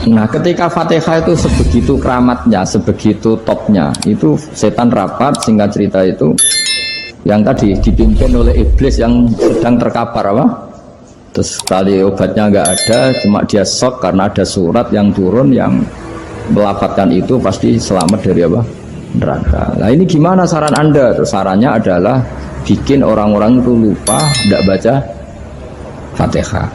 Nah, ketika Fatihah itu sebegitu keramatnya, sebegitu topnya, itu setan rapat, singkat cerita itu yang tadi dipimpin oleh iblis yang sedang terkapar apa? Terus tali obatnya nggak ada, cuma dia shock karena ada surat yang turun yang melafatkan itu pasti selamat dari apa? Neraka. Nah ini gimana saran Anda? Terus sarannya adalah bikin orang-orang itu lupa, tidak baca Fatihah.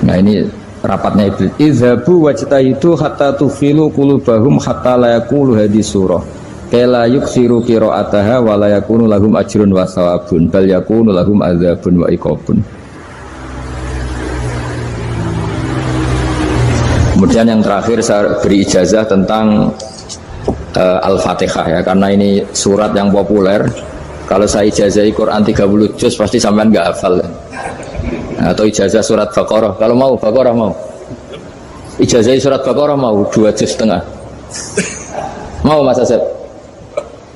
Nah ini rapatnya iblis. Izhabu wajtahidu hatta tufilu qulubahum hatta la yaqulu hadhihi surah. Kala yuksiru qira'ataha wa la yakunu lahum ajrun wa thawabun bal yakunu lahum adzabun wa iqabun. Kemudian yang terakhir saya beri ijazah tentang Al-Fatihah ya, karena ini surat yang populer. Kalau saya ijazahi Quran 30 juz pasti sampean nggak hafal. Atau ijazah surat Baqarah, kalau mau Baqarah mau. Ijazah surat Baqarah mau 2 juz setengah. Mau Mas Asep?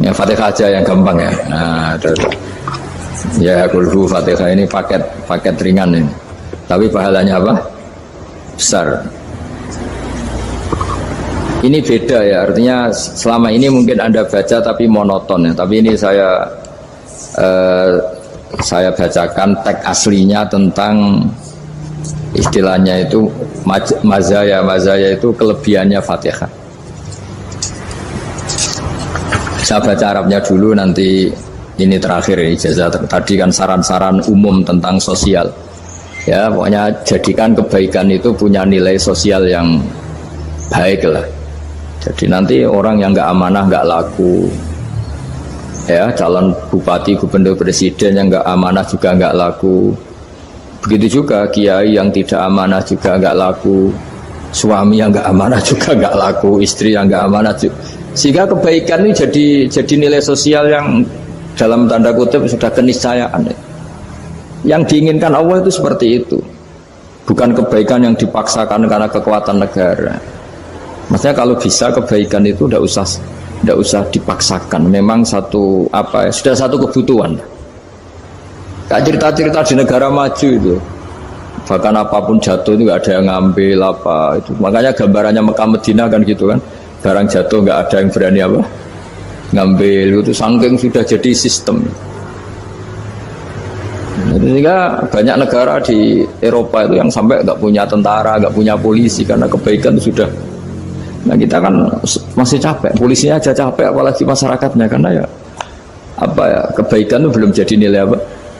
Ya Fatihah aja yang gampang ya. Nah, ya kulhu Fatihah ini paket ringan ini. Tapi pahalanya apa? Besar. Ini beda ya, artinya selama ini mungkin Anda baca tapi monoton ya. Tapi ini saya bacakan teks aslinya tentang istilahnya itu mazaya itu kelebihannya Fatihah. Saya baca Arabnya dulu, nanti ini terakhir ya, ijazah tadi kan saran-saran umum tentang sosial ya, pokoknya jadikan kebaikan itu punya nilai sosial yang baik lah. Jadi nanti orang yang nggak amanah nggak laku ya, calon bupati, gubernur, presiden yang nggak amanah juga nggak laku. Begitu juga kiai yang tidak amanah juga nggak laku, suami yang nggak amanah juga nggak laku, istri yang nggak amanah juga. Sehingga kebaikan ini jadi nilai sosial yang dalam tanda kutip sudah keniscayaan. Yang diinginkan Allah itu seperti itu, bukan kebaikan yang dipaksakan karena kekuatan negara. Maksudnya kalau bisa kebaikan itu tidak usah dipaksakan. Memang satu sudah satu kebutuhan. Kayak cerita-cerita di negara maju itu, bahkan apapun jatuh itu nggak ada yang ngambil apa itu. Makanya gambarannya Mekah Medina kan gitu kan, barang jatuh nggak ada yang berani apa ngambil itu, saking sudah jadi sistem. Sehingga banyak negara di Eropa itu yang sampai nggak punya tentara, nggak punya polisi karena kebaikan itu sudah. Nah kita kan masih capek, polisinya aja capek, apalagi masyarakatnya, karena ya kebaikan itu belum jadi nilai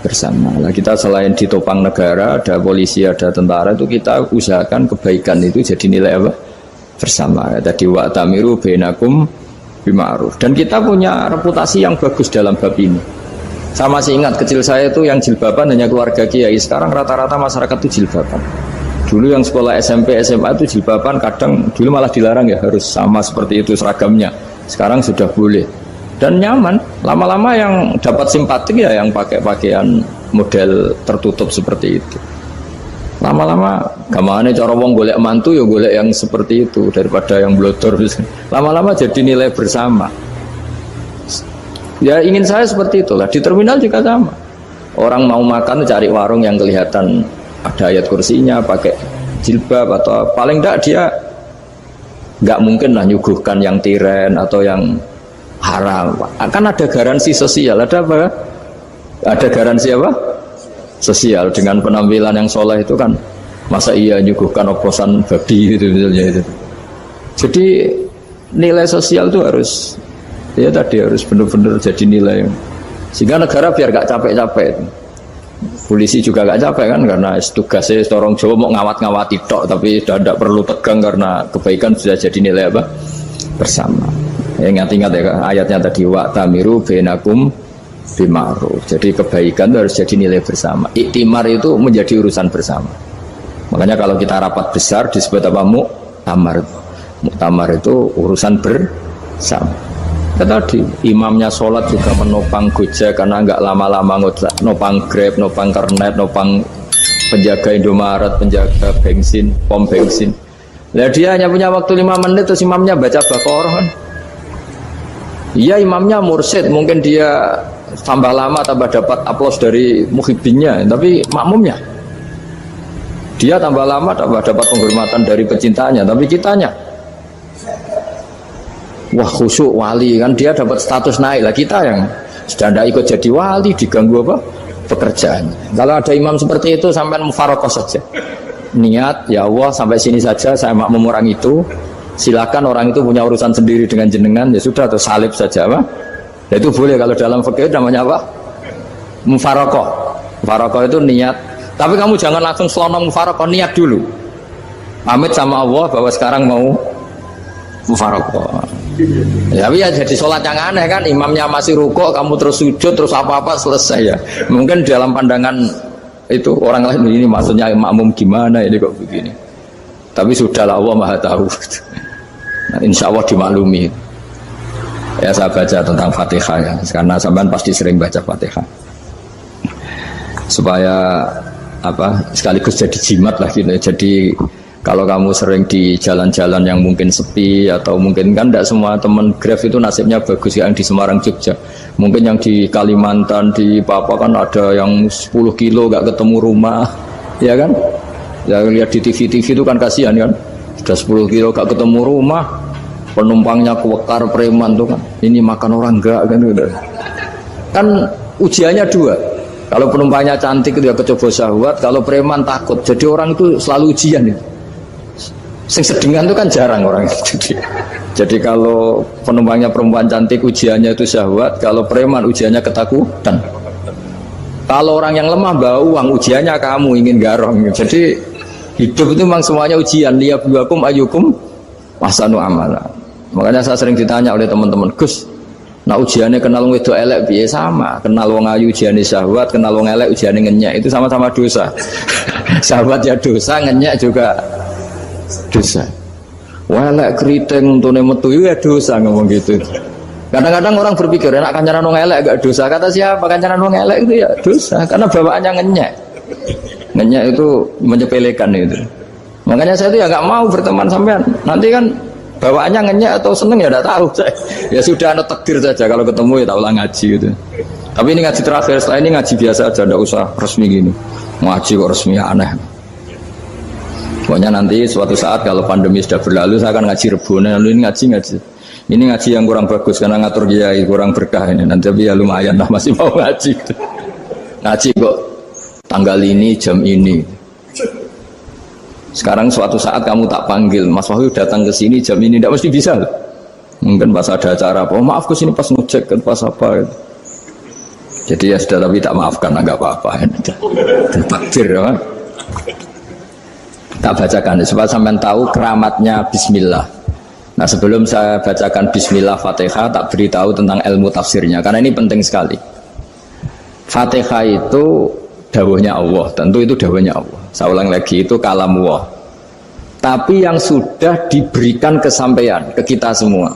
bersama. Nah kita selain ditopang negara, ada polisi, ada tentara, itu kita usahakan kebaikan itu jadi nilai bersama. Tadi wa'tamiru bainakum bima'ruf. Dan kita punya reputasi yang bagus dalam bab ini. Saya masih ingat kecil saya itu yang jilbaban hanya keluarga kiai. Sekarang rata-rata masyarakat itu jilbaban. Dulu yang sekolah SMP, SMA itu jilbaban kadang dulu malah dilarang ya, harus sama seperti itu seragamnya. Sekarang sudah boleh dan nyaman. Lama-lama yang dapat simpatik ya yang pakai pakaian model tertutup seperti itu. Lama-lama gamane cara wong golek mantu ya golek yang seperti itu daripada yang blodor. Lama-lama jadi nilai bersama. Ya ingin saya seperti itulah. Di terminal juga sama. Orang mau makan cari warung yang kelihatan ada ayat kursinya, pakai jilbab, atau paling enggak dia enggak mungkin lah nyuguhkan yang tiren atau yang haram. Kan ada garansi sosial, ada apa? Ada garansi apa? Sosial dengan penampilan yang soleh itu kan, masa iya nyuguhkan oposan babi gitu misalnya itu. Jadi nilai sosial itu harus harus benar-benar jadi nilai, sehingga negara biar gak capek-capek. Polisi juga gak capek kan, karena tugasnya orang Jawa mau ngawat-ngawati tok, tapi sudah tidak perlu tegang karena kebaikan sudah jadi nilai bersama. Ingat-ingat ya ayatnya tadi, wa'tamiru bainakum bima'ruf. Jadi kebaikan itu harus jadi nilai bersama. Iktimar itu menjadi urusan bersama. Makanya kalau kita rapat besar disebut apa? Muktamar. Muktamar itu urusan bersama. Tadi imamnya sholat juga menopang Gojek karena nggak lama-lama nopang Grab, nopang Kernet, nopang penjaga Indomaret, penjaga bensin, pom bensin. Nah dia hanya punya waktu 5 menit terus imamnya baca Baqarah kan. Iya imamnya mursyid, mungkin dia tambah lama tambah dapat aplaus dari muhibbinnya, tapi makmumnya Dia tambah lama tambah dapat penghormatan dari pecintanya, tapi kitanya wah khusyuk wali kan, dia dapat status naik lah. Kita yang sudah tidak ikut jadi wali diganggu apa pekerjaannya. Kalau ada imam seperti itu sampai mufarokoh saja, niat ya Allah sampai sini saja, saya makmum orang itu, silakan orang itu punya urusan sendiri dengan jenengan, ya sudah, atau salib saja apa. Ya, itu boleh kalau dalam fikih namanya apa? Mufarokoh. Mufarokoh itu niat. Tapi kamu jangan langsung selonong mufarokoh, niat dulu. Pamit sama Allah bahwa sekarang mau mufarokoh. Ya, tapi ya jadi sholat yang aneh kan, imamnya masih rukuk, kamu terus sujud, terus apa-apa selesai ya. Mungkin dalam pandangan itu orang lain ini maksudnya makmum gimana ini kok begini. Tapi sudahlah, Allah Maha tahu. Nah, insya Allah dimaklumi. Ya saya baca tentang Fatihah ya, karena sampean pasti sering baca Fatihah. Supaya apa sekaligus jadi jimat lah gitu. Jadi kalau kamu sering di jalan-jalan yang mungkin sepi, atau mungkin kan tidak semua teman Grab itu nasibnya bagus yang di Semarang Jogja, mungkin yang di Kalimantan di Papua kan ada yang 10 kilo gak ketemu rumah, ya kan ya, lihat di TV-TV itu kan kasihan kan, sudah 10 kilo gak ketemu rumah, penumpangnya kewekar preman tuh kan, ini makan orang enggak kan, udah kan ujiannya dua. Kalau penumpangnya cantik itu ya kecoba syahwat, kalau preman takut. Jadi orang itu selalu ujian itu. Sing sedengan itu kan jarang orang itu. Jadi kalau penumpangnya perempuan cantik ujiannya itu syahwat, kalau preman ujiannya ketakutan. Kalau orang yang lemah bawa uang ujiannya kamu ingin garong. Jadi hidup itu memang semuanya ujian. Liyabluwakum ayyukum ahsanu amala. Makanya saya sering ditanya oleh teman-teman, Gus, nah ujiannya kenal wong wedok elek piye? Sama, kenal wong ayu ujiannya syahwat, kenal wong elek ujiannya ngenyek, itu sama-sama dosa. Syahwat ya dosa, ngenyek juga dosa. Wah elek keriting untune metu ya dosa, ngomong gitu. Kadang-kadang orang berpikir enak kancanan wong elek gak dosa. Kata siapa? Kancanan wong elek itu ya dosa, karena bawaannya ngenyek. Ngenyek itu menyepelekan itu. Makanya saya itu ya gak mau berteman sampean. Nanti kan bawaannya ngenyek atau seneng ya tidak tahu. Ya sudah, ada takdir saja, kalau ketemu ya tak ulang ngaji gitu. Tapi ini ngaji terakhir, setelah ini ngaji biasa aja, tidak usah resmi gini. Ngaji kok resmi aneh. Pokoknya nanti suatu saat kalau pandemi sudah berlalu, saya akan ngaji Rebona. Lalu ini ngaji. Ini ngaji yang kurang bagus karena ngatur kiai kurang berkah ini. Nanti tapi ya lumayan lah, masih mau ngaji. Ngaji kok tanggal ini jam ini. Sekarang suatu saat kamu tak panggil, Mas Wahyu datang ke sini jam ini, tidak mesti bisa. Mungkin pas ada acara apa, oh, maaf ke sini pas ngecek kan pas apa. Jadi ya sudah, tapi tak maafkan, enggak apa-apa. Takdir ya. Tak bacakan supaya sampean tahu keramatnya bismillah. Nah, sebelum saya bacakan bismillah Fatihah, tak beritahu tentang ilmu tafsirnya karena ini penting sekali. Fatihah itu dawuhnya Allah, tentu itu dawuhnya Allah. Saya ulang lagi, itu kalam Allah. Tapi yang sudah diberikan kesampaian ke kita semua.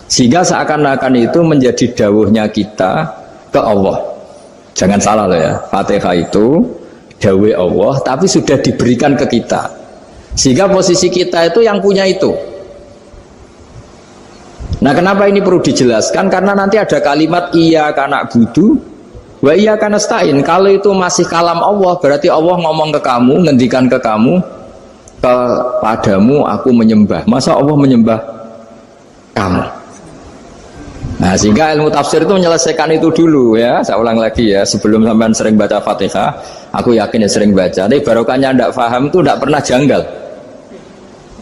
Sehingga seakan-akan itu menjadi dawuhnya kita ke Allah. Jangan salah loh ya, Fatihah itu dawuh Allah tapi sudah diberikan ke kita. Sehingga posisi kita itu yang punya itu. Nah, kenapa ini perlu dijelaskan? Karena nanti ada kalimat iyyaka na'budu wa iyyaka nasta'in. Kalau itu masih kalam Allah, berarti Allah ngomong ke kamu, ngendikan ke kamu, kepadamu aku menyembah. Masa Allah menyembah kamu? Nah, sehingga ilmu tafsir itu menyelesaikan itu dulu ya. Saya ulang lagi ya, sebelum sampean sering baca Fatihah, aku yakin ya sering baca. Tapi barokahnya ndak paham itu ndak pernah janggal.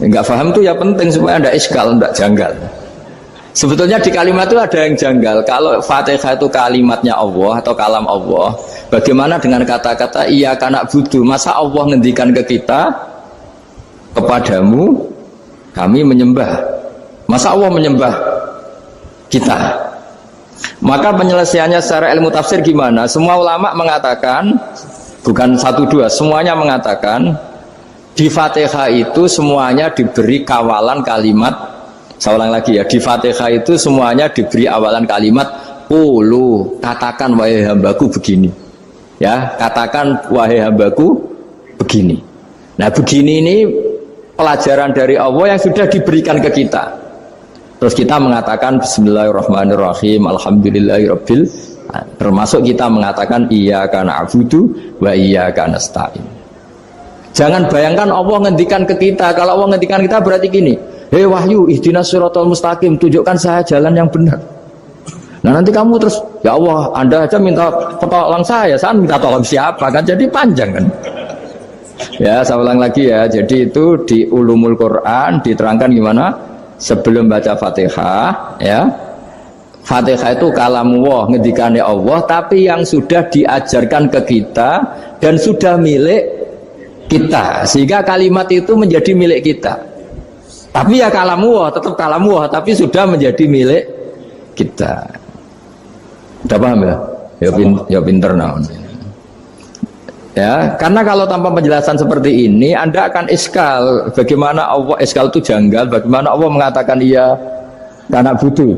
Enggak paham itu ya penting supaya ndak iskal, ndak janggal. Sebetulnya di kalimat itu ada yang janggal. Kalau Fatihah itu kalimatnya Allah atau kalam Allah, bagaimana dengan kata-kata iyyaka na'budu? Masa Allah ngendikan ke kita, kepadamu kami menyembah? Masa Allah menyembah kita? Maka penyelesaiannya secara ilmu tafsir gimana? Semua ulama mengatakan, bukan satu dua, semuanya mengatakan di Fatihah itu semuanya diberi kawalan kalimat. Saya ulang lagi ya, di Fatihah itu semuanya diberi awalan kalimat qulu, katakan wahai hambaku begini. Ya, katakan wahai hambaku begini. Nah, begini ini pelajaran dari Allah yang sudah diberikan ke kita. Terus kita mengatakan bismillahirrahmanirrahim, alhamdulillahirabbil, termasuk kita mengatakan iyyaka na'budu wa iyyaka nasta'in. Jangan bayangkan Allah ngendikan ke kita. Kalau Allah ngendikan kita berarti gini, hei wahyu, ihdinas siratal mustaqim, tunjukkan saya jalan yang benar. Nah nanti kamu terus, ya Allah, Anda aja minta tolong saya minta tolong siapa kan? Jadi panjang kan? Ya, saya ulang lagi ya. Jadi itu di Ulumul Quran diterangkan gimana? Sebelum baca Fatihah, ya. Fatihah itu kalamullah, ngendikane Allah, tapi yang sudah diajarkan ke kita dan sudah milik kita, sehingga kalimat itu menjadi milik kita. Tapi ya kalamullah, tetap kalamullah, tapi sudah menjadi milik kita. Udah paham ya? Ya pinter naon. Ya, karena kalau tanpa penjelasan seperti ini, Anda akan iskal. Bagaimana Allah, iskal itu janggal. Bagaimana Allah mengatakan iya karena butuh.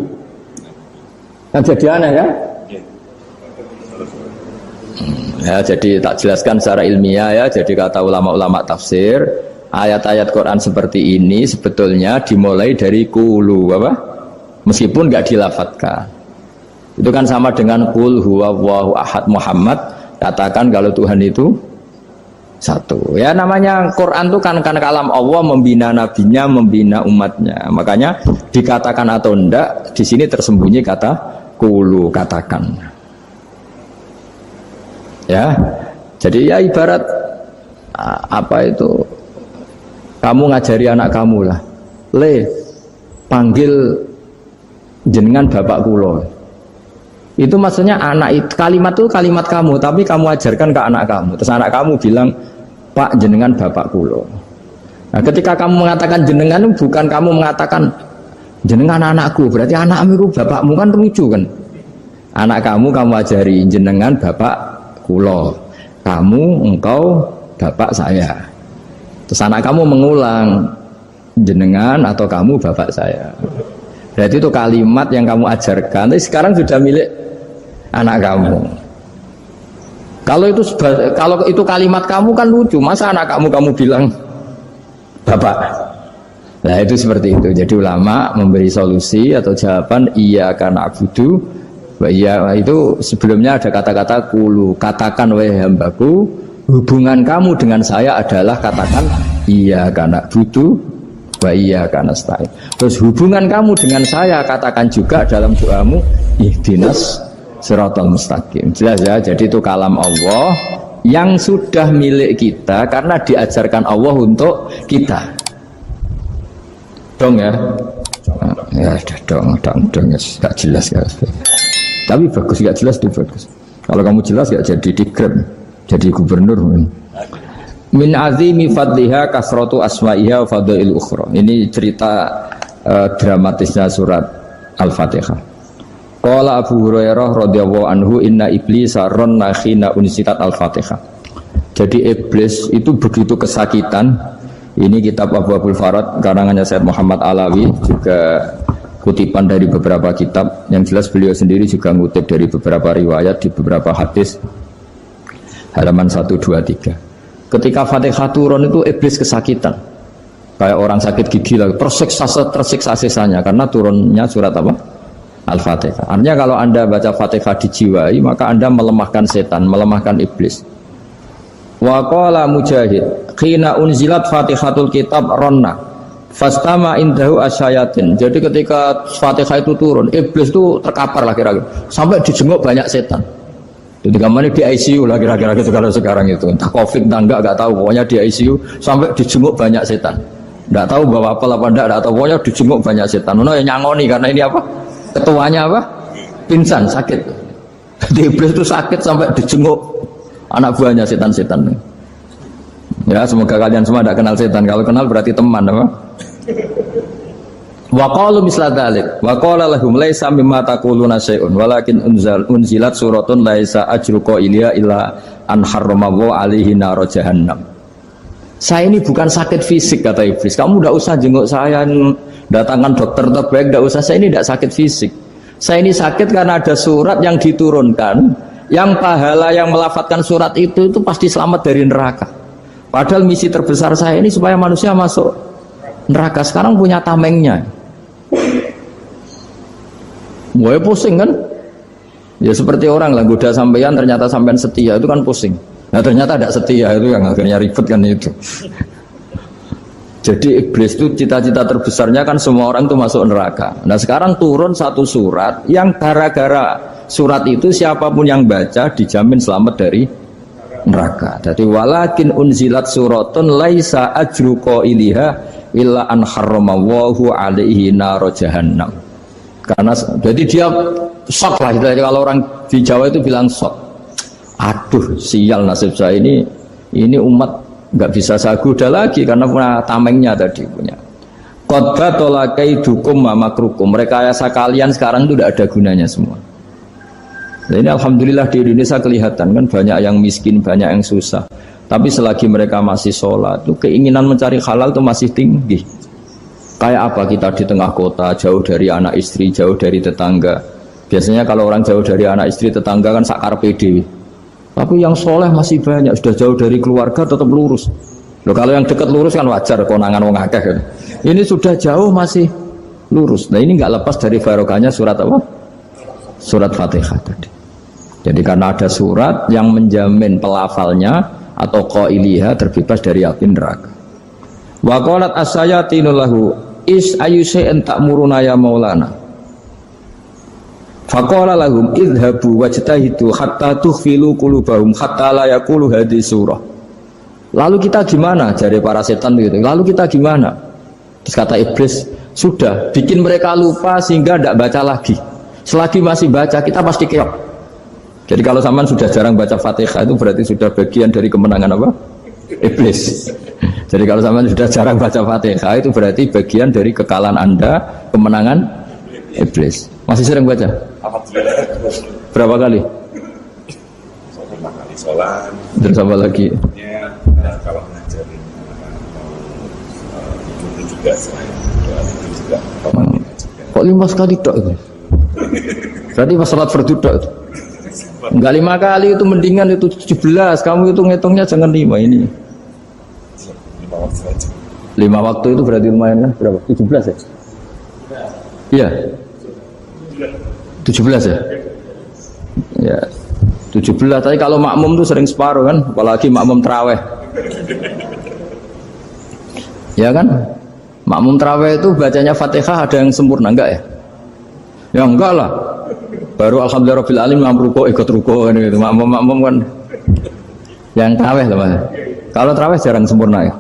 Kan jadi aneh ya? Ya, jadi tak jelaskan secara ilmiah ya. Jadi kata ulama-ulama tafsir, ayat-ayat Quran seperti ini sebetulnya dimulai dari qulu apa? Meskipun nggak dilafatkan. Itu kan sama dengan qul huwallahu ahad Muhammad, katakan kalau Tuhan itu satu. Ya namanya Quran itu kan kalam Allah, membina nabinya, membina umatnya. Makanya dikatakan atau enggak, di sini tersembunyi kata qulu, katakan. Ya, jadi ya ibarat apa itu, kamu ngajari anak kamu lah, panggil jenengan bapak kulo. Itu maksudnya anak itu, kalimat itu kalimat kamu, tapi kamu ajarkan ke anak kamu. Terus anak kamu bilang, Pak jenengan bapak kulo. Nah, ketika kamu mengatakan jenengan, bukan kamu mengatakan jenengan anakku, berarti anakmu itu bapakmu, kan lucu kan? Anak kamu ajari jenengan bapak kulo, kamu engkau bapak saya. Terus anak kamu mengulang jenengan atau kamu bapak saya. Berarti itu kalimat yang kamu ajarkan, tapi sekarang sudah milik anak kamu. Kalau itu kalimat kamu kan lucu, masa anak kamu bilang bapak. Nah itu seperti itu. Jadi ulama memberi solusi atau jawaban iya karena abudu. Iya itu sebelumnya ada kata-kata qulu, katakan wahai hambaku, hubungan kamu dengan saya adalah katakan iya karena abudu wa iya karena nasta'in. Terus hubungan kamu dengan saya katakan juga dalam doamu ihdinas siratal mustaqim. Jelas ya, jadi itu kalam Allah yang sudah milik kita karena diajarkan Allah untuk kita. Dong ya. Ya dong ya, gak jelas ya. Tapi bagus, gak jelas itu bagus. Kalau kamu jelas gak jadi dikrem, jadi gubernur. Min azimi fadliha kasratu asma'iha wa fadail ukhra. Ini cerita dramatisnya surat Al-Fatihah. Qala Abu Hurairah radhiyallahu anhu inna iblisa ranna khina unsitat Al-Fatihah. Jadi iblis itu begitu kesakitan. Ini kitab Abu Abul Farad karangannya Sayyid Muhammad Alawi, juga kutipan dari beberapa kitab. Yang jelas beliau sendiri juga ngutip dari beberapa riwayat di beberapa hadis, halaman 1, 2, 3. Ketika Fatihah turun itu iblis kesakitan, kayak orang sakit gigi lah, tersiksa sisanya karena turunnya surat apa? Al-Fatihah. Artinya kalau Anda baca Fatihah dijiwai, maka Anda melemahkan setan, melemahkan iblis. Wa qala Mujahid khina unzilat Fatihatul kitab ronna fastama indahu asyayatin. Jadi ketika Fatihah itu turun, iblis itu terkapar lah kira-kira, sampai dijenguk banyak setan. Jadi kemana di ICU lah kira-kira gitu kalau sekarang itu, entah COVID entah enggak tahu, pokoknya di ICU sampai dijenguk banyak setan. Enggak tahu bawa apa enggak tahu, pokoknya dijenguk banyak setan. Ono yang nyangoni karena ini apa? Ketuanya apa? Pingsan, sakit. Jadi iblis itu sakit sampai dijenguk anak buahnya setan-setan. Ya semoga kalian semua tidak kenal setan. Kalau kenal berarti teman apa? Wa qalu misla dzalik wa qala lahum laisa mimma taquluna syai'un walakin unzilat suratun laisa ajru qailiha illa an harramallahu alaihi nar jahannam. Saya ini bukan sakit fisik kata iblis. Kamu tidak usah jenguk saya, datangkan dokter terbaik, tidak usah. Saya ini tidak sakit fisik. Saya ini sakit karena ada surat yang diturunkan, yang pahala yang melafatkan surat itu pasti selamat dari neraka. Padahal misi terbesar saya ini supaya manusia masuk neraka. Sekarang punya tamengnya. Wah pusing kan? Ya seperti orang lah, goda sampean ternyata sampean setia, itu kan pusing. Nah ternyata tidak setia, itu yang akhirnya ribet kan itu. Jadi iblis itu cita-cita terbesarnya kan semua orang itu masuk neraka. Nah sekarang turun satu surat yang gara-gara surat itu siapapun yang baca dijamin selamat dari neraka. Jadi walakin unzilat suratun laisa ajru qailiha illa an harramallahu alaihi nar jahannam. Karena jadi dia shock lah, kalau orang di Jawa itu bilang shock. Aduh sial nasib saya ini umat nggak bisa saya goda lagi karena punya tamengnya tadi punya. Qadba tolakai dukum mamakrukum. Rekayasa kalian sekarang itu tidak ada gunanya semua. Nah, ini alhamdulillah di Indonesia kelihatan kan banyak yang miskin, banyak yang susah. Tapi selagi mereka masih sholat, itu keinginan mencari halal itu masih tinggi. Kayak apa kita di tengah kota, jauh dari anak istri, jauh dari tetangga. Biasanya kalau orang jauh dari anak istri, tetangga kan sakar pede. Tapi yang soleh masih banyak, sudah jauh dari keluarga tetap lurus. Loh, kalau yang dekat lurus kan wajar, konangan wong akeh kan. Ini sudah jauh masih lurus. Nah ini nggak lepas dari barokahnya surat apa? Surat Fatihah tadi. Jadi karena ada surat yang menjamin pelafalnya atau qailiha terbebas dari api neraka. Wa qalat as-sayatinu lahu is ayyusai'in ta'muruna ya maulana. Faqala lahum idhabu wajtahidu hatta tukhfilu qulubahum hatta la yaqulu hadhihi surah. Lalu kita gimana? Jari para setan gitu. Lalu kita gimana? Terus kata iblis, sudah bikin mereka lupa sehingga tidak baca lagi. Selagi masih baca kita pasti keok. Jadi kalau sampean sudah jarang baca Fatihah itu berarti sudah bagian dari kemenangan apa? Iblis. Jadi kalau sampean sudah jarang baca Fatihah itu berarti bagian dari kekalahan Anda, kemenangan iblis. Masih sering baca? Berapa kali? 5 kali sholat. Terus apa lagi? Ya, kalau ngajarin itu juga selain itu juga Kok 5 kali tok itu? Berarti pas sholat fardu tok itu? Enggak 5 kali itu mendingan itu 17. Kamu itu ngitungnya jangan 5 ini. 5 waktu saja. 5 waktu itu berarti lumayan kan? Berapa? 17 ya? Iya. 17 ya? Ya 17, tapi kalau makmum tuh sering separuh kan, apalagi makmum terawih. Ya kan? Makmum terawih itu bacanya Fatihah ada yang sempurna enggak ya? Ya enggak lah. Baru alhamdulillah rabbil alamin mampu ruko ikut ruko gitu. Makmum kan yang terawih lah Mas. Kalau terawih jarang sempurna ya.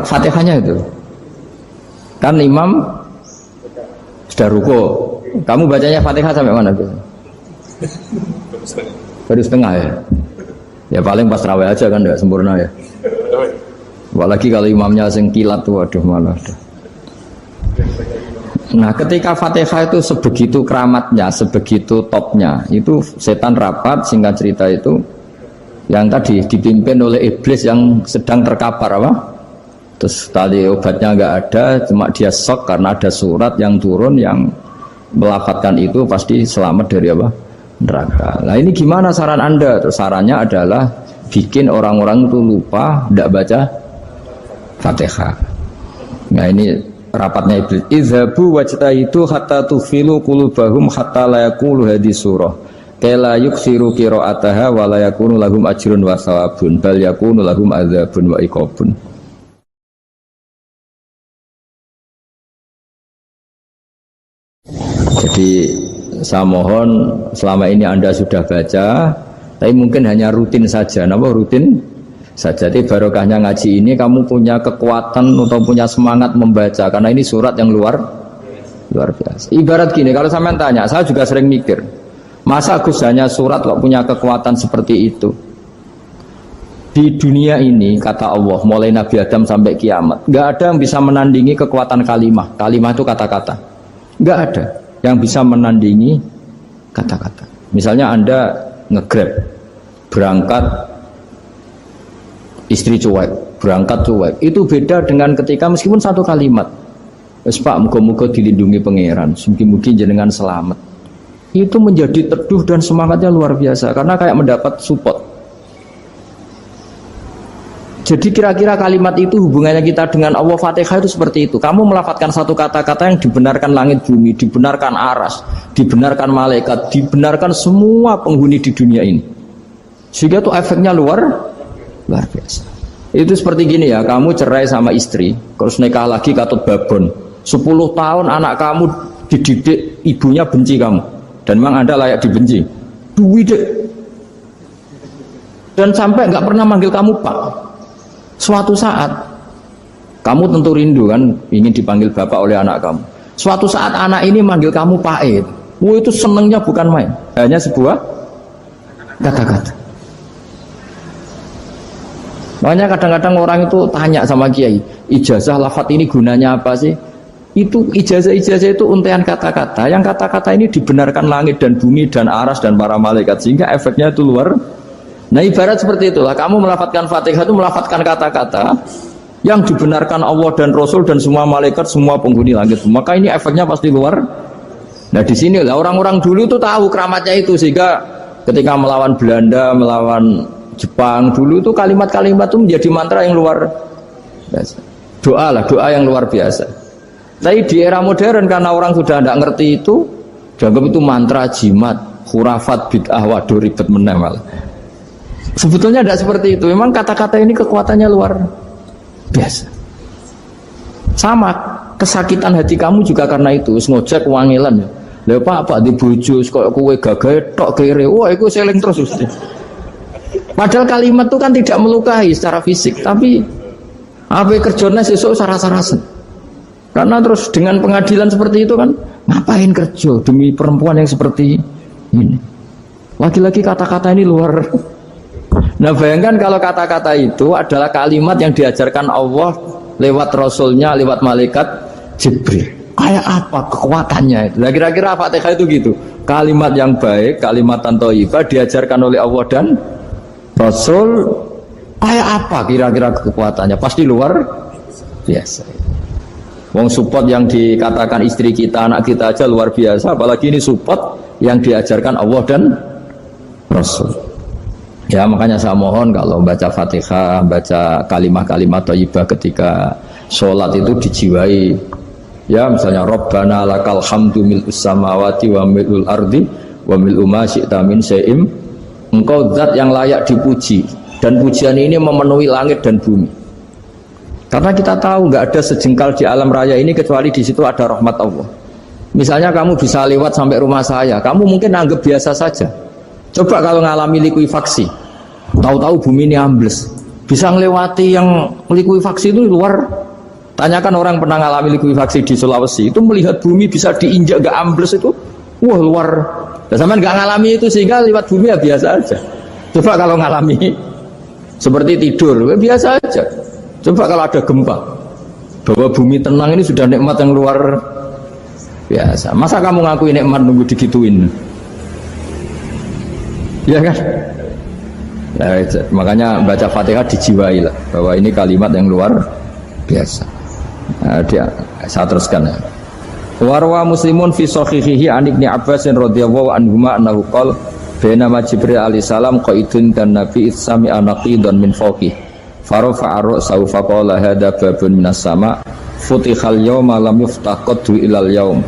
Fatihahnya itu. Kan imam sudah ruko, kamu bacanya Fatihah sampai mana tuh? Baru setengah ya. Ya paling pas terawih aja kan tidak sempurna ya. Apalagi kalau imamnya sing kilat tuh, waduh malah. Nah ketika Fatihah itu sebegitu keramatnya, sebegitu topnya, itu setan rapat singkat cerita itu yang tadi dipimpin oleh iblis yang sedang terkapar apa? Terus tadi obatnya nggak ada, cuma dia shock karena ada surat yang turun yang melafatkan itu pasti selamat dari apa? Neraka. Nah ini gimana saran Anda? Terus sarannya adalah bikin orang-orang itu lupa, tidak baca Fatihah. Nah ini rapatnya iblis. Izhabu wajtahidu hatta tufilu qulubahum hatta la yaqulu hadhihi surah. Kala yuksiru qira'ataha wa la yakunu lahum ajrun wa thawabun bal yakunu lahum adzabun wa iqabun. Jadi saya mohon selama ini Anda sudah baca, tapi mungkin hanya rutin saja. Kenapa rutin saja? Jadi barokahnya ngaji ini kamu punya kekuatan atau punya semangat membaca karena ini surat yang luar biasa. Ibarat gini, kalau sampean tanya, saya juga sering mikir, masa Gus hanya surat kok punya kekuatan seperti itu? Di dunia ini kata Allah, mulai Nabi Adam sampai kiamat, nggak ada yang bisa menandingi kekuatan kalimah. Kalimah itu kata-kata, nggak ada yang bisa menandingi kata-kata. Misalnya Anda nge-grab berangkat istri cuek, berangkat cuek, itu beda dengan ketika meskipun satu kalimat, wes Pak muga-muga dilindungi pangeran, mugi-mugi jenengan selamat, itu menjadi teduh dan semangatnya luar biasa karena kayak mendapat support. Jadi kira-kira kalimat itu hubungannya kita dengan Allah, Fatihah itu seperti itu. Kamu melafadzkan satu kata-kata yang dibenarkan langit bumi, dibenarkan aras, dibenarkan malaikat, dibenarkan semua penghuni di dunia ini. Sehingga tuh efeknya luar biasa. Itu seperti gini ya, kamu cerai sama istri, terus nikah lagi katut babon. 10 tahun anak kamu dididik, ibunya benci kamu. Dan memang Anda layak dibenci. Duwi dek. Dan sampai nggak pernah manggil kamu Pak. Suatu saat, kamu tentu rindu kan, ingin dipanggil Bapak oleh anak kamu. Suatu saat anak ini manggil kamu Pak E. Itu senengnya bukan main. Hanya sebuah kata-kata. Makanya kadang-kadang orang itu tanya sama kiai, ijazah lafaz ini gunanya apa sih? Itu ijazah-ijazah itu untean kata-kata. Yang kata-kata ini dibenarkan langit dan bumi dan aras dan para malaikat, sehingga efeknya itu luar. Nah ibarat seperti itulah, kamu melafadzkan Fatihah itu melafadzkan kata-kata yang dibenarkan Allah dan Rasul dan semua malaikat, semua penghuni langit. Maka ini efeknya pasti luar. Nah di sini lah orang-orang dulu itu tahu keramatnya itu, sehingga ketika melawan Belanda, melawan Jepang dulu itu kalimat-kalimat itu menjadi mantra yang luar biasa. Doa yang luar biasa. Tapi di era modern karena orang sudah tidak ngerti itu, dianggap itu mantra, jimat, khurafat, bid'ah, waduh ribet menemal. Sebetulnya tidak seperti itu. Memang kata-kata ini kekuatannya luar biasa. Sama kesakitan hati kamu juga karena itu. Ngojek wangilan ya. Lha Pak di bojo kok kowe gagahe tok kere. Wah, iku seling terus Gusti. Padahal kalimat itu kan tidak melukai secara fisik, tapi apa kerjanya sesuk sarah-sarasen. Karena terus dengan pengadilan seperti itu kan, ngapain kerja demi perempuan yang seperti ini? Lagi-lagi kata-kata ini luar. Nah bayangkan kalau kata-kata itu adalah kalimat yang diajarkan Allah lewat Rasulnya, lewat malaikat Jibril. Kayak apa kekuatannya itu? Nah kira-kira Fatihah itu gitu. Kalimat yang baik, kalimat thayyibah diajarkan oleh Allah dan Rasul, kayak apa kira-kira kekuatannya? Pasti luar biasa. Wong support yang dikatakan istri kita, anak kita aja luar biasa, apalagi ini support yang diajarkan Allah dan Rasul. Ya makanya saya mohon kalau baca Fatihah, baca kalimat-kalimat thayyibah ketika sholat itu dijiwai. Ya misalnya Rabbana lakal hamdu mil'us samawati wa mil'ul ardi wa mil'u ma syi'ta min syai'im. Engkau zat yang layak dipuji, dan pujian ini memenuhi langit dan bumi. Karena kita tahu nggak ada sejengkal di alam raya ini kecuali di situ ada rahmat Allah. Misalnya kamu bisa lewat sampai rumah saya, kamu mungkin anggap biasa saja. Coba kalau ngalami likuifaksi, tahu-tahu bumi ini ambles, bisa ngelewati yang likuifaksi itu luar. Tanyakan orang pernah ngalami likuifaksi di Sulawesi, itu melihat bumi bisa diinjak nggak ambles itu, wah luar. Nah, sampean nggak ngalami itu sehingga lewat bumi ya biasa aja. Coba kalau ngalami seperti tidur, ya biasa aja. Coba kalau ada gempa, bahwa bumi tenang ini sudah nikmat yang luar biasa. Masa kamu ngaku nikmat nunggu digituin? Ya kan? Nah, makanya baca Fatihah dijiwai lah, bahwa ini kalimat yang luar biasa. Nah, saya teruskan ya. Warwa Muslimun fi sahihihi an Ibnu Abbas radhiyallahu anhuma annahu qala bainama Jibril alaihi salam qaidun dan Nabi sami anaqidan min fawqih farafa'a ra'sahu faqala hadza babun minas sama futihal yawma lam yuftah qaddu ilal yaum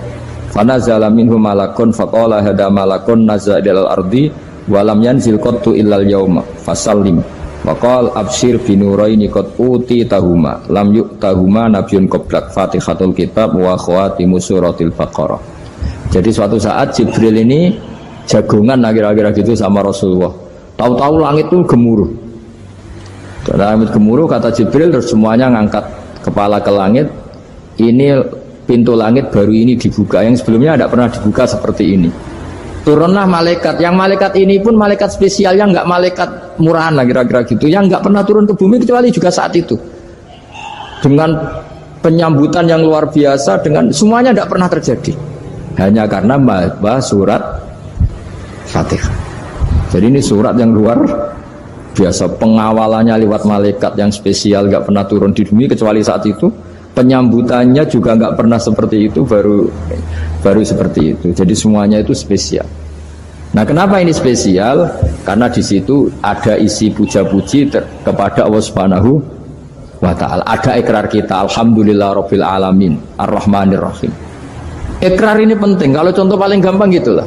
fanazala minhu malakun faqala hadza malakun nazala ilal ardi wa lam yanzil qaddu ilal yaum fasallim waqal abshir binuraini qad uti tahuma lam yu'tahuma nabiyyun qablak Fatihatul kitab wa khawatimu suratil Baqarah. Jadi suatu saat Jibril ini jagongan kira-kira gitu sama Rasulullah. Tahu-tahu langit itu gemuruh. Langit gemuruh kata Jibril, terus semuanya ngangkat kepala ke langit. Ini pintu langit baru ini dibuka, yang sebelumnya tidak pernah dibuka seperti ini. Turunlah malaikat, yang malaikat ini pun malaikat spesial, yang nggak malaikat murahan lah kira-kira gitu, yang nggak pernah turun ke bumi kecuali juga saat itu, dengan penyambutan yang luar biasa, dengan semuanya tidak pernah terjadi, hanya karena bahas surat Fatihah. Jadi ini surat yang luar biasa, pengawalannya lewat malaikat yang spesial, nggak pernah turun di bumi kecuali saat itu. Penyambutannya juga nggak pernah seperti itu, baru seperti itu. Jadi semuanya itu spesial. Nah kenapa ini spesial? Karena di situ ada isi puja-puji kepada Allah Subhanahu wa Ta'ala. Ada ikrar kita, Alhamdulillah Rabbil Alamin Ar-Rahmanir Rahim. Ikrar ini penting. Kalau contoh paling gampang gitulah,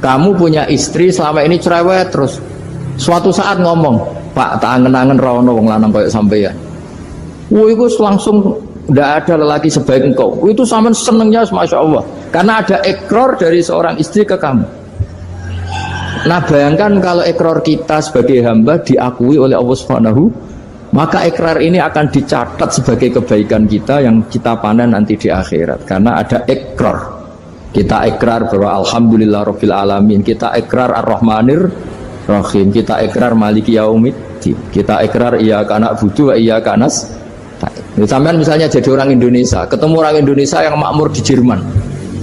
kamu punya istri selama ini cerewet terus, Suatu saat ngomong, Pak, tak angen-angen rono wong lanang kayak sampeyan. Itu langsung tidak ada lelaki sebaik engkau. Itu sama senengnya, masya Allah. Karena ada ikrar dari seorang istri ke kamu. Nah bayangkan kalau ikrar kita sebagai hamba diakui oleh Allah Subhanahu, maka ikrar ini akan dicatat sebagai kebaikan kita yang kita panen nanti di akhirat. Karena ada ikrar. Kita ikrar bahwa Alhamdulillah Rabbil Alamin. Kita ikrar Ar-Rahmanir Rahim. Kita ikrar Maliki Yaumiddin. Kita ikrar Iyyaka na'budu wa iyyaka nasta'in. Sampean misalnya jadi orang Indonesia, ketemu orang Indonesia yang makmur di Jerman,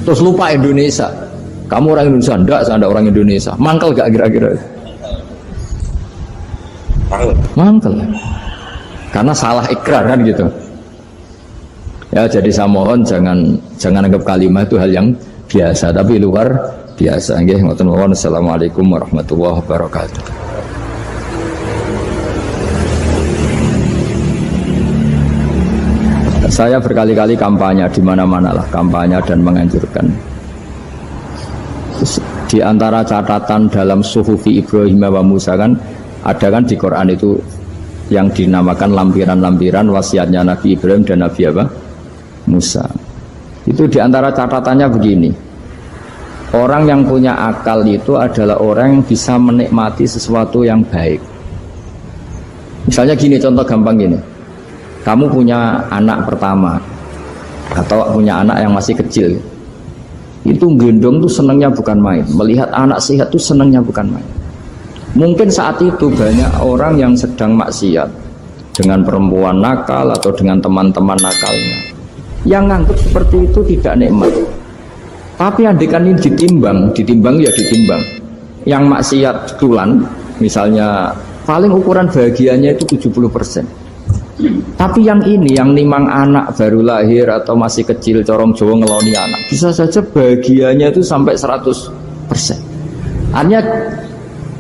terus lupa Indonesia. Kamu orang Indonesia? Enggak, saya enggak orang Indonesia. Mangkel gak kira-kira? Mangkel. Karena salah ikrar kan gitu. Ya jadi saya mohon jangan anggap kalimat itu hal yang biasa, tapi luar biasa. Nggih, ngoten mawon. Assalamualaikum warahmatullahi wabarakatuh. Saya berkali-kali kampanye di mana-mana lah, kampanye dan menganjurkan. Di antara catatan dalam Suhufi Ibrahim wa Musa kan ada kan di Quran itu yang dinamakan lampiran-lampiran wasiatnya Nabi Ibrahim dan Nabi apa? Musa. Itu di antara catatannya begini. Orang yang punya akal itu adalah orang yang bisa menikmati sesuatu yang baik. Misalnya gini, contoh gampang gini. Kamu punya anak pertama atau punya anak yang masih kecil. Itu gendong tuh senangnya bukan main. Melihat anak sehat tuh senangnya bukan main. Mungkin saat itu banyak orang yang sedang maksiat dengan perempuan nakal atau dengan teman-teman nakalnya, yang nganggap seperti itu tidak nikmat. Tapi andekan ini ditimbang ya ditimbang. Yang maksiat tulan, misalnya paling ukuran bahagianya itu 70%. Tapi yang ini, yang nimang anak baru lahir atau masih kecil, corong Jawa ngeloni anak, bisa saja bahagianya itu sampai 100%. Artinya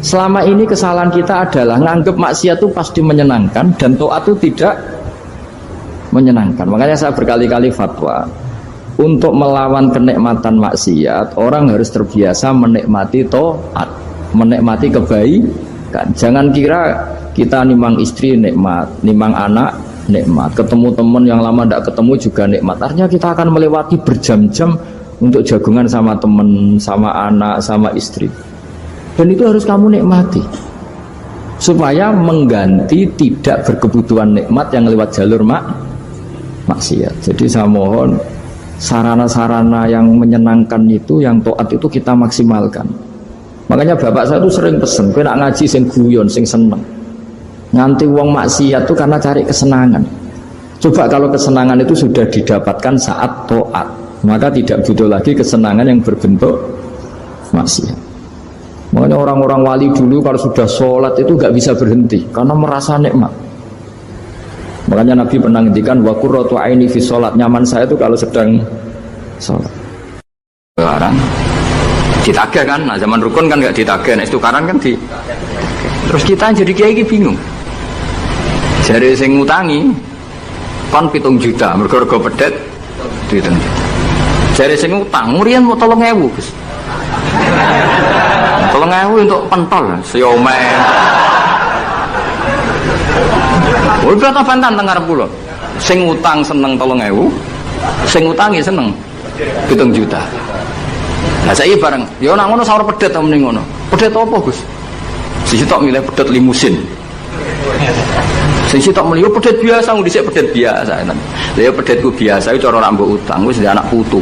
selama ini kesalahan kita adalah nganggap maksiat itu pasti menyenangkan dan taat itu tidak menyenangkan. Makanya saya berkali-kali fatwa, untuk melawan kenikmatan maksiat, orang harus terbiasa menikmati taat, menikmati kebaikan. Jangan kira kita nimang istri nikmat, nimang anak nikmat, ketemu teman yang lama tidak ketemu juga nikmat. Artinya kita akan melewati berjam-jam untuk jagungan sama teman, sama anak, sama istri. Dan itu harus kamu nikmati supaya mengganti tidak berkebutuhan nikmat yang lewat jalur maksiat. Jadi saya mohon sarana-sarana yang menyenangkan itu, yang taat itu kita maksimalkan. Makanya bapak saya itu sering pesen, kowe nak ngaji sing guyon, sing seneng. Nganti wong maksiat itu karena cari kesenangan. Coba kalau kesenangan itu sudah didapatkan saat taat, maka tidak butuh lagi kesenangan yang berbentuk maksiat. Makanya orang-orang wali dulu kalau sudah sholat itu gak bisa berhenti karena merasa nikmat. Makanya Nabi pernah ngendikan wa qurratu aini fi sholat, nyaman saya itu kalau sedang sholat. Sekarang ditagih kan, nah zaman rukun kan gak ditagih, nah istukaran kan di. Terus kita jadi kiai bingung. Jare sing ngutangi kon 7 juta mergo pedet dihitung. Jare sing utang murian mau 3.000, Gus. 3.000 untuk pentol siomay. Woi kata fantan teng ngarep kula. Sing utang seneng 3.000, sing utangi seneng 7 juta. Lah saiki bareng, ya nek ngono sawur pedet ta mending ngono. Pedet apa, Gus? Sisi tok milih pedet limusin. Sisi tok milih pedet biasa, ngu dhisik pedet biasa. Lah ya pedetku biasa iku cara ora mbok utang, wis anak putu.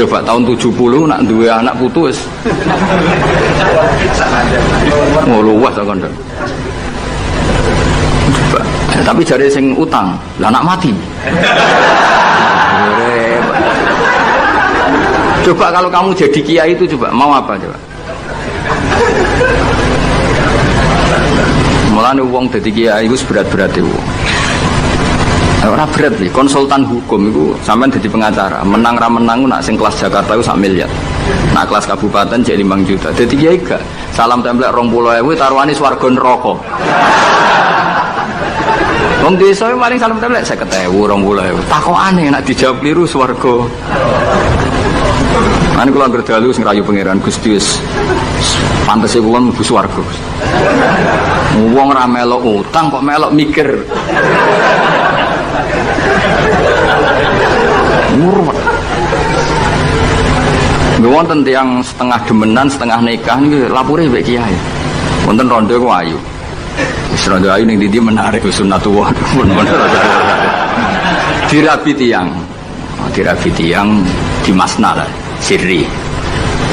Coba tahun 70 nak duwe anak putu wis luas kok nduk. Tapi jare sing utang, lah anak mati. Coba kalau kamu jadi kiai itu coba mau apa coba? Mulane wong dadi kiai iku berat-berat iku. Ora berat nih, konsultan hukum itu sampean jadi pengacara, menang ra menang nak sing kelas Jakarta itu 1 miliar. Nak kelas kabupaten jadi 5 juta. Jadi kiai gak salam templek 20.000 taruhane swarga neraka. Wong desa paling salam templek 50.000 20.000. Takokane nak dijawab keliru swarga. Nanti kalau berdalu sing rayu pangeran Gusti wis pantes kula mlebu swarga. Wong ora melok utang kok melok mikir. Murwat. Wonten tiyang setengah demenan, setengah nikah niki lapure mbek kiai. Wonten rondo ku ayu. Wis rondo ayu ning ndi menarik sunnatullah. Dirabi tiyang. Dirabi tiyang di Masna lah, sirri.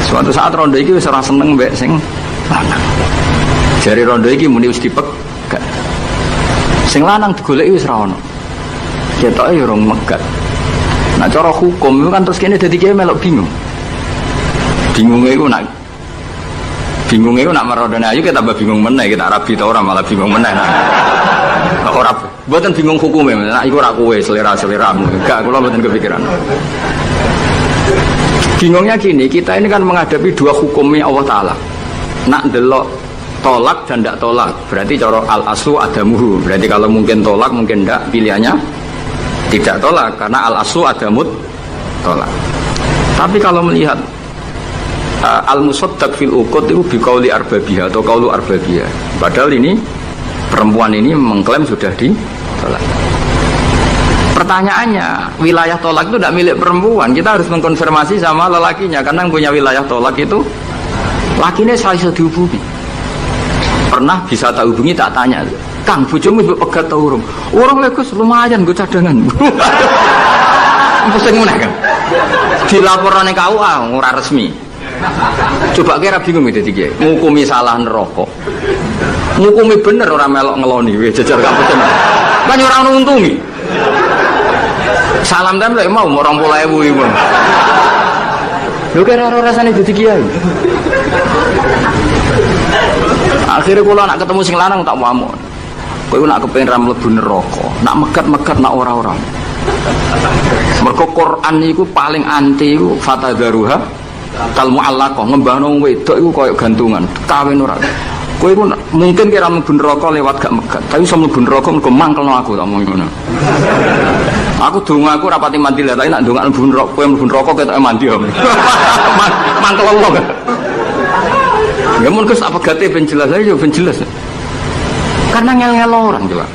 Suatu saat rondo iki wis ora seneng mbek sing lanang. Jare rondo iki muni wis dipegat. Sing lanang digoleki wis ora ono. Ketoke ya rong megat. Nah cara hukum itu kan terus kene dadi kiai melok bingung. Bingungnya itu nak merodone ayu kita tambah bingung meneh, kita rabi ta ora malah bingung meneh. Ora mboten bingung hukume, nak iku ora kowe selera-seleramu. Enggak, kula mboten kepikiran. Bingungnya gini, kita ini kan menghadapi dua hukumnya Allah Ta'ala. Nak delok tolak dan tidak tolak, berarti cara al-aslu adamuhu. Berarti kalau mungkin tolak, mungkin tidak, pilihannya tidak tolak, karena al-aslu adamut tolak. Tapi kalau melihat al-musaddaq fil uqud itu biqauli arbabiyah atau qaulu arbabiyah. Padahal ini perempuan ini mengklaim sudah ditolak. Pertanyaannya, wilayah tolak itu tidak milik perempuan. Kita harus mengkonfirmasi sama lelakinya, karena yang punya wilayah tolak itu lakinya saya bisa dihubungi. Pernah bisa tak hubungi, tak tanya, Kang, bojomu pegat ta urung? Urung lek Gus, lumayan gue cadangan. Pusing meneh kan. Dilaporane KUA ora resmi. Coba kira bingung itu tiga. Ngukumi salah neraka. Ngukumi bener orang melok ngeloni. Wih jajar kamu tenan. Kan orang nuntungi. Salam dan lek mau 20.000 ibu. Lu kira rasanya jadi kiai. Akhirnya kalau nak ketemu sing lanang tak mau. Kau nak kepengen ram mlebu neraka. Nak megat nak ora-ora. Mergo Quran iku paling anti iku fatadharuha kal mu'allaqah, ngembahno wedok iku koyo gantungan, kawin ora. Kowe iku mungkin kira mlebu neraka lewat gak megat, tapi iso mlebu neraka mergo mangkelno aku tak omong ngono. Aku donga aku rapati mandi lah, tapi nak ndongak mlebu neraka, kowe mlebu neraka ketoke mandi om. Mangkelno. Ya mun Gus apa gate ben jelas aja ben jelas. Karena ngel-ngel orang juga.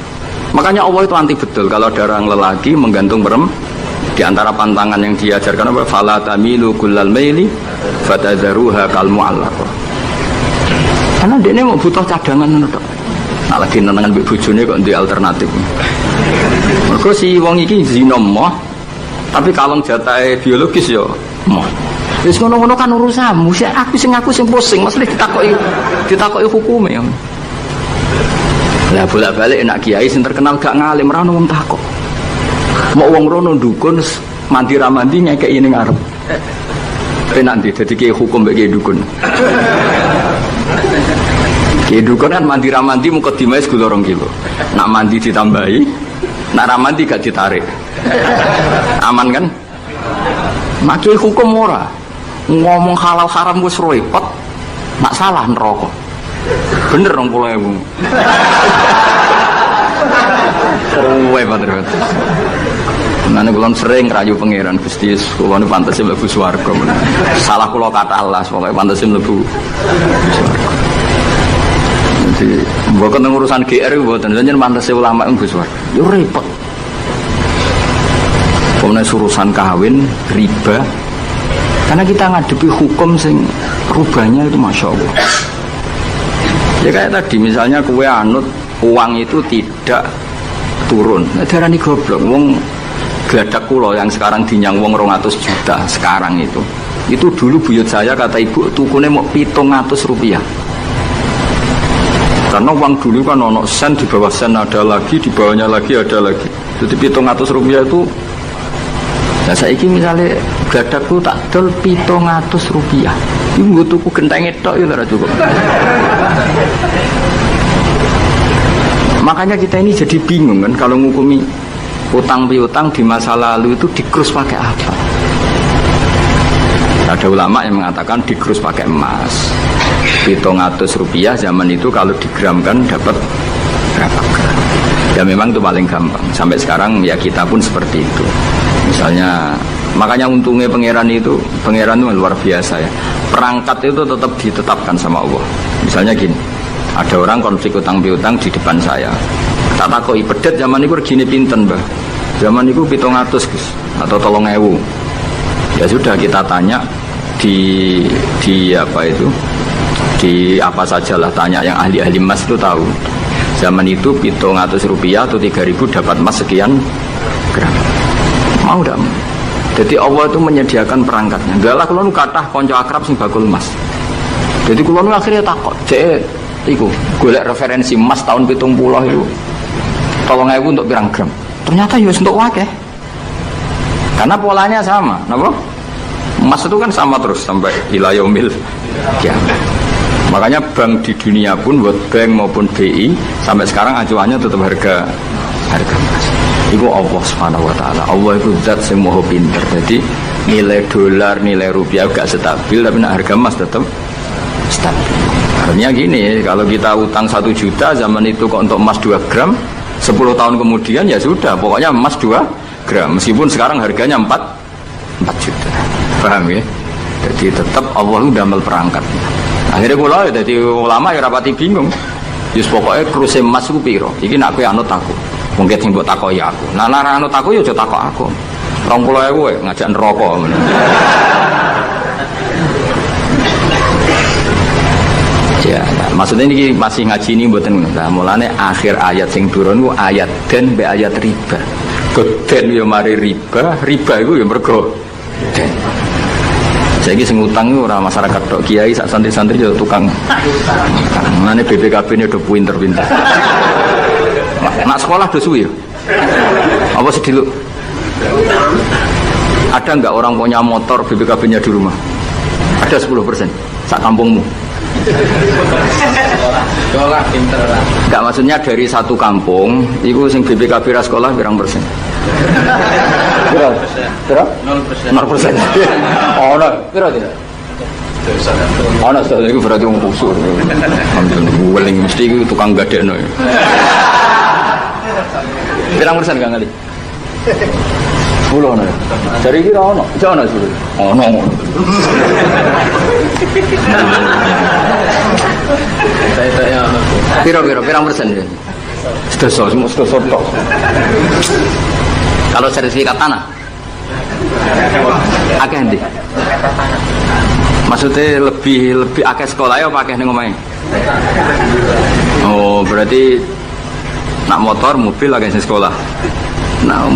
Makanya Allah itu anti betul kalau ada orang lelaki menggantung perempuan. Di antara pantangan yang diajarkan apa? Fala tamilu kullal maili fatadharuha kal mu'allaqah. Karena dia mau butuh cadangan ngono tok. Nah lagi nenengan mbek bojone kok ndek alternatif. Mergo si wong iki zina moh, tapi kalong jatahe biologis ya moh. Wis ngono-ngono kan urusanmu. Aku sing pusing, mesti ditakoki hukume. Lah bolak-balik enak kiai sing terkenal gak ngalim ora ono wong takok. Mau wong rono dukun mandi ramandi ngekeki ning ngarep. Nanti dadi kiai hukum mbek kiai dukun. Kiai dukun kan mandi ramandi mukadimah segula 2 kilo. Nak mandi ditambahi, nak ramandi gak ditarik. Aman kan? Mak kiai hukum ora. Ngomong halal haram wis repot. Nak salah neraka. Bener 20.000. Kowe padha. Nane kula sering rayu pangeran Gusti kula niku pantese mlebu swarga. Salah kula kata Allah, pokoke pantese mlebu swarga. Jadi mboten urusan GR mboten jenengan pantese ulama mlebu swarga. Yo repot. Pemene urusan kawin, riba. Karena kita ngadepi hukum sing rubahnya itu Masya Allah. Ya kayak tadi misalnya kue anut uang itu tidak turun. Nah, darani goblok wong gladak kula yang sekarang dinyang wong 200 juta sekarang itu dulu buyut saya kata ibu tukune mau 700 rupiah. Karena uang dulu kan ono sen, di bawah sen ada lagi, di bawahnya lagi ada lagi. Jadi 700 rupiah itu. Nah saiki misalnya gladakku tak dol 700 rupiah. Ibu tuku genteng tok ya ora cukup. Makanya kita ini jadi bingung kan kalau ngukumi utang piutang di masa lalu itu dikrus pakai apa? Ada ulama yang mengatakan dikrus pakai emas. 700 rupiah zaman itu kalau digramkan dapat berapa gram? Ya memang itu paling gampang. Sampai sekarang ya kita pun seperti itu. Misalnya Makanya untungnya pangeran itu luar biasa ya. Perangkat itu tetap ditetapkan sama Allah. Misalnya gini, ada orang konflik utang piutang di depan saya. Tak takoi pedet zaman itu regine pinten, Mbah. Zaman itu 700 Gus atau 3.000. Ya sudah kita tanya di apa itu? Di apa sajalah tanya yang ahli-ahli emas itu tahu. Zaman itu 700 rupiah atau 3.000 dapat emas sekian gram. Mau tidak? Jadi Allah itu menyediakan perangkatnya. Galah kalau nu kathah kanca akrab sing bakul emas. Jadi kalau nu akhirnya takut, cek iku golek referensi emas tahun 70 itu 3.000 untuk pirang gram. Ternyata ya untuk wakeh. Karena polanya sama, napa? Emas itu kan sama terus sampai ila yaumil kiamat. Makanya bank di dunia pun, World Bank maupun BI sampai sekarang acuannya tetap harga emas. Itu Allah Subhanahu wa taala. Allah itu zat sing maha pinter. Jadi nilai dolar, nilai rupiah gak stabil, tapi harga emas tetap stabil. Artinya gini, kalau kita utang 1 juta zaman itu kok untuk emas 2 gram, 10 tahun kemudian ya sudah, pokoknya emas 2 gram. Meskipun sekarang harganya 4 juta. Paham ya? Jadi tetap Allah itu damel perangkatnya. Akhirnya kula jadi ulama ya rapati bingung. Yus pokoknya kruse emas ku piro? Iki nak kowe anut aku. Mungkin sing mbok takoki aku. Nah nek anut aku ya aja takok aku. 20.000 ngajak neraka ngono. Ya, nah, maksudnya ini masih ngaji ini mboten ngono. Nah, mulane akhir ayat sing turun ku ayat den be ayat riba. Den yo mari riba iku ya mergo den. Saiki sing utang iku ora masyarakat tok, kiai sak santri-santri yo tukang. Mulane BPKB ini udah pinter-pinter. Nak sekolah udah suwi ya? Apa sih dulu? Ada nggak orang punya motor BPKB-nya di rumah? Ada 10% sak kampungmu. Sekolah pinter lah. Enggak, maksudnya dari satu kampung itu sing BPKB ra sekolah pirang persen? Piro? 0%. Oh, no. Piro tidak? Ana sedaya iku berarti wong kusuk. Ampun weling mesti iku tukang gadekno. Pirang persen Kang Ali? 10 ana. Dari iki ora ono. Jane ana 10. Ono. Saya Pirang persen ya? Semua tok. Kalau sertifikat tanah? Akeh ndi? Maksudnya lebih akeh sekolah ya apa akeh ning omahe? Oh, berarti nak motor, mobil akeh sing sekolah. Nah,